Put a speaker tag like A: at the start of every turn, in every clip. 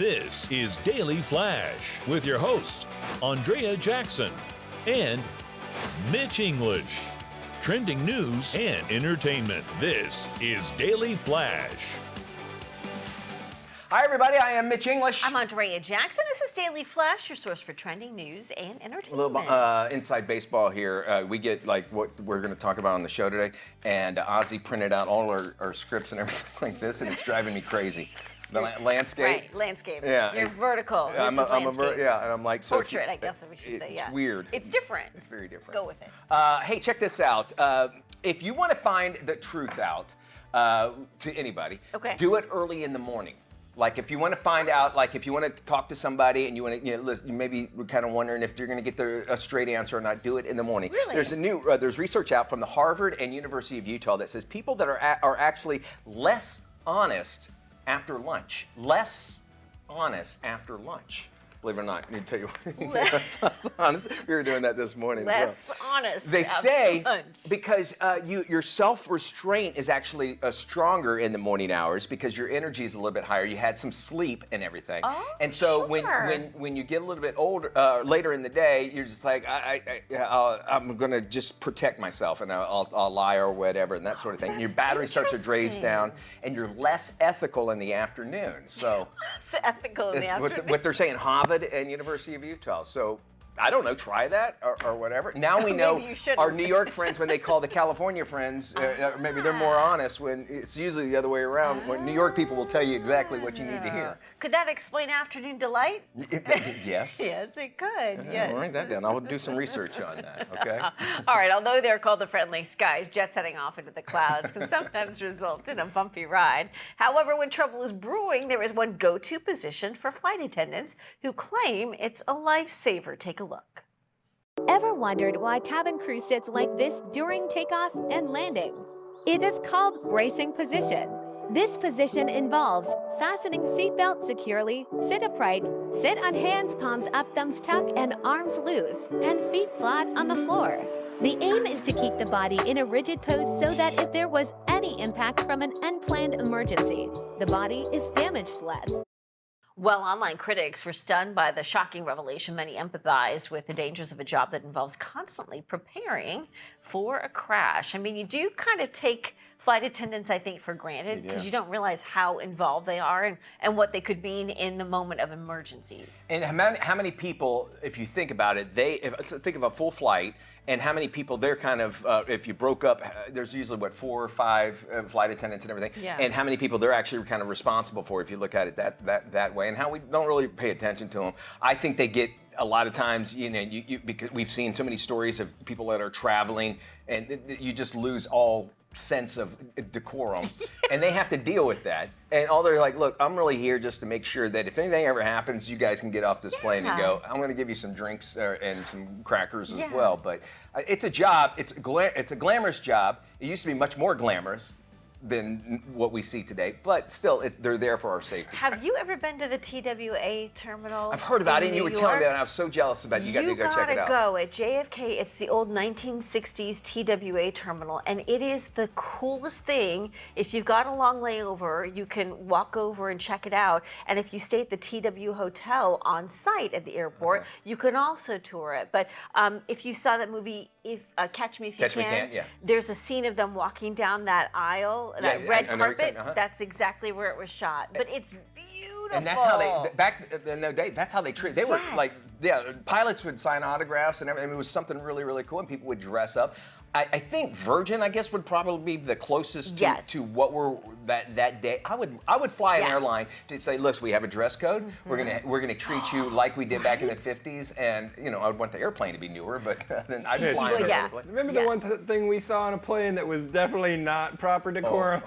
A: This is Daily Flash with your hosts, Andrea Jackson and Mitch English. Trending news and entertainment. This is Daily Flash.
B: Hi, everybody. I am Mitch English.
C: I'm Andrea Jackson. This is Daily Flash, your source for trending news and entertainment.
B: A little inside baseball here. We get like what we're going to talk about on the show today, and Ozzy printed out all our scripts and everything like this, and it's driving me crazy. The landscape.
C: Right, landscape.
B: Yeah.
C: You're vertical.
B: I'm
C: this is landscape.
B: and I'm like, so
C: portrait, I guess we should say, yeah.
B: It's weird.
C: It's different.
B: It's very different.
C: Go with it.
B: Hey, check this out. If you want to find the truth out to anybody,
C: Okay.
B: do it early in the morning. Like if you want to find out, like if you want to talk to somebody and you want to, listen, you maybe we're kind of wondering if you're going to get a straight answer or not, do it in the morning.
C: Really?
B: There's research out from the Harvard and University of Utah that says people that are actually less honest after lunch. Less honest after lunch. Believe it or not, I need to tell you. Less honest. We were doing that this morning.
C: Less honest.
B: They say
C: lunch.
B: because your self-restraint is actually stronger in the morning hours because your energy is a little bit higher. You had some sleep and everything.
C: Oh,
B: and so
C: sure.
B: when you get a little bit older, later in the day, you're just like, I'm going to just protect myself and I'll lie or whatever and that sort of thing. And your battery starts to draze down and you're less ethical in the afternoon. So
C: Less ethical in the afternoon.
B: what they're saying, Harvard and University of Utah. So I don't know, try that or whatever. Now we know our New York friends, when they call the California friends, maybe they're more honest when it's usually the other way around. When New York people will tell you exactly what you need to hear.
C: Could that explain afternoon delight?
B: Yes.
C: Yes, it could. Yes.
B: I'll write that down. I'll do some research on that, okay?
C: All right, although they're called the friendly skies, jet setting off into the clouds can sometimes result in a bumpy ride. However, when trouble is brewing, there is one go-to position for flight attendants who claim it's a lifesaver. Take a look.
D: Ever wondered why cabin crew sits like this during takeoff and landing? It is called bracing position. This position involves fastening seatbelt securely, sit upright, sit on hands, palms up, thumbs tucked, and arms loose, and feet flat on the floor. The aim is to keep the body in a rigid pose so that if there was any impact from an unplanned emergency, the body is damaged less.
C: Well, online critics were stunned by the shocking revelation. Many empathize with the dangers of a job that involves constantly preparing for a crash. I mean, you do kind of take flight attendants, I think, for granted because you don't realize how involved they are and what they could mean in the moment of emergencies.
B: And how many people, if you think about it, think of a full flight, and how many people they're kind of, if you broke up, there's usually, 4 or 5 flight attendants and everything, and how many people they're actually kind of responsible for if you look at it that way, and how we don't really pay attention to them. I think they get a lot of times, because we've seen so many stories of people that are traveling, and you just lose all sense of decorum, and they have to deal with that. And all they're like, look, I'm really here just to make sure that if anything ever happens, you guys can get off this plane and go. I'm going to give you some drinks and some crackers as well. But it's a job. It's a glamorous job. It used to be much more glamorous than what we see today, but still, they're there for our safety.
C: Have you ever been to the TWA terminal?
B: I've heard about it, and you were telling me that, and I was so jealous about it. You got to go check it out.
C: You gotta go at JFK. It's the old 1960s TWA terminal, and it is the coolest thing. If you've got a long layover, you can walk over and check it out. And if you stay at the TW Hotel on site at the airport, you can also tour it. But if you saw that movie, Catch Me If You Can, there's a scene of them walking down that aisle. That red carpet, that's exactly where it was shot. But it's beautiful.
B: And that's how they, back in the day, that's how they treated. They were like, pilots would sign autographs and everything. It was something really, really cool, and people would dress up. I think Virgin, I guess, would probably be the closest to what we're that day. I would fly an airline to say, look, we have a dress code. We're gonna treat you like we did back in the 50s, and I would want the airplane to be newer, but then I'd fly an airplane.
E: Remember the one thing we saw on a plane that was definitely not proper decorum?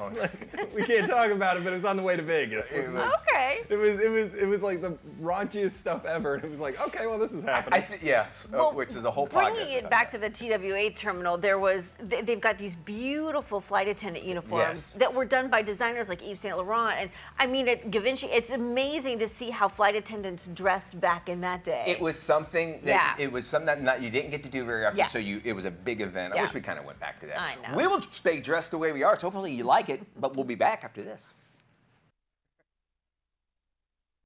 E: We can't talk about it, but it was on the way to Vegas. It was like the raunchiest stuff ever, and it was like, okay, well, this is happening.
B: Which is a whole podcast.
C: Bringing it back to the TWA terminal, they've got these beautiful flight attendant uniforms that were done by designers like Yves Saint Laurent, and I mean at Givenchy. It's amazing to see how flight attendants dressed back in that day.
B: It was something that you didn't get to do very often, so it was a big event. I wish we kind of went back to that.
C: I know.
B: We will stay dressed the way we are, so hopefully you like it, but we'll be back after this.